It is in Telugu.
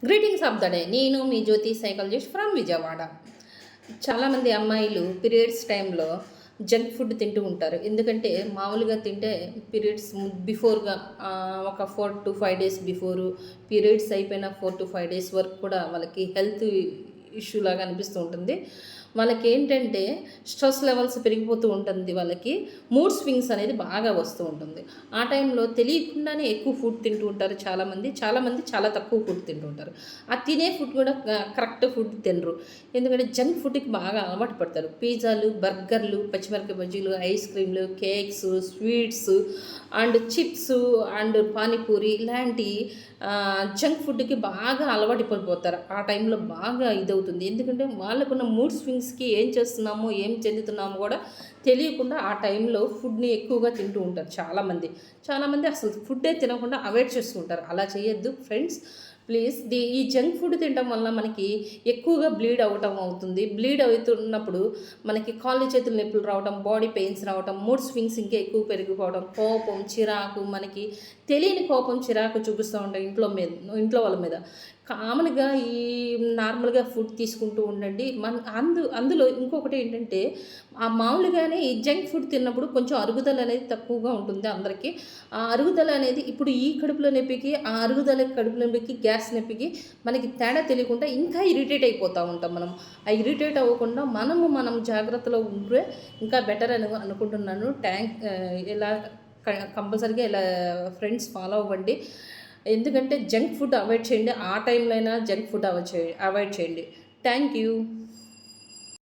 Greetings of the day. నేను మీ జ్యోతి సైకాలజిస్ట్ ఫ్రమ్ విజయవాడ. చాలామంది అమ్మాయిలు పీరియడ్స్ టైంలో జంక్ ఫుడ్ తింటూ ఉంటారు. ఎందుకంటే మామూలుగా తింటే పీరియడ్స్ బిఫోర్గా ఒక 4 to 5 days బిఫోరు, పీరియడ్స్ అయిపోయిన 4 to 5 days వరకు కూడా వాళ్ళకి హెల్త్ ఇష్యూ లాగా అనిపిస్తూ ఉంటుంది. వాళ్ళకి ఏంటంటే స్ట్రెస్ లెవెల్స్ పెరిగిపోతూ ఉంటుంది, వాళ్ళకి మూడ్ స్వింగ్స్ అనేది బాగా వస్తూ ఉంటుంది. ఆ టైంలో తెలియకుండానే ఎక్కువ ఫుడ్ తింటూ ఉంటారు చాలామంది చాలా తక్కువ ఫుడ్ తింటూ ఉంటారు. ఆ తినే ఫుడ్ కూడా కరెక్ట్ ఫుడ్ తినరు. ఎందుకంటే జంక్ ఫుడ్కి బాగా అలవాటు పడతారు. పిజ్జాలు, బర్గర్లు, పచ్చిమిరపకాయ బజ్జీలు, ఐస్ క్రీమ్లు, cakes, sweets and chips and panipuri ఇలాంటి జంక్ ఫుడ్కి బాగా అలవాటు పడిపోతారు. ఆ టైంలో బాగా ఇదవుతుంది. ఎందుకంటే వాళ్ళకున్న మూడ్ స్వింగ్స్కి ఏం చేస్తున్నామో ఏం చెందుతున్నామో కూడా తెలియకుండా ఆ టైంలో ఫుడ్ని ఎక్కువగా తింటూ ఉంటారు. చాలామంది అసలు ఫుడ్డే తినకుండా అవాయిడ్ చేస్తూ ఉంటారు. అలా చేయొద్దు ఫ్రెండ్స్, ప్లీజ్. ఈ జంక్ ఫుడ్ తినడం వల్ల మనకి ఎక్కువగా బ్లీడ్ అవ్వటం అవుతుంది. బ్లీడ్ అవుతున్నప్పుడు మనకి కాళ్ళు చేతులు నొప్పులు రావడం, బాడీ పెయిన్స్ రావడం, మూడ్ స్వింగ్స్ ఇంకా ఎక్కువ పెరిగిపోవడం, కోపం, చిరాకు, మనకి తెలియని కోపం, చిరాకు చూపిస్తూ ఉంటాం ఇంట్లో వాళ్ళ మీద. కామన్గా ఈ నార్మల్గా ఫుడ్ తీసుకుంటూ ఉండండి. అందులో ఇంకొకటి ఏంటంటే మామూలుగానే ఈ జంక్ ఫుడ్ తిన్నప్పుడు కొంచెం అరుగుదల అనేది తక్కువగా ఉంటుంది అందరికీ. ఆ అరుగుదల అనేది ఇప్పుడు ఈ కడుపులో నొప్పికి, ఆ అరుగుదల కడుపులో నొప్పికి, గ్యాస్ నొప్పికి మనకి తేడా తెలియకుండా ఇంకా ఇరిటేట్ అయిపోతూ ఉంటాం. ఆ ఇరిటేట్ అవ్వకుండా మనం జాగ్రత్తలో ఉంటే ఇంకా బెటర్ అని అనుకుంటున్నాను. ఇలా కంపల్సరీగా ఇలా ఫ్రెండ్స్ ఫాలో అవ్వండి. ఎందుకంటే జంక్ ఫుడ్ అవాయిడ్ చేయండి. ఆ టైంలో అయినా జంక్ ఫుడ్ అవాయిడ్ చేయండి. Thank you.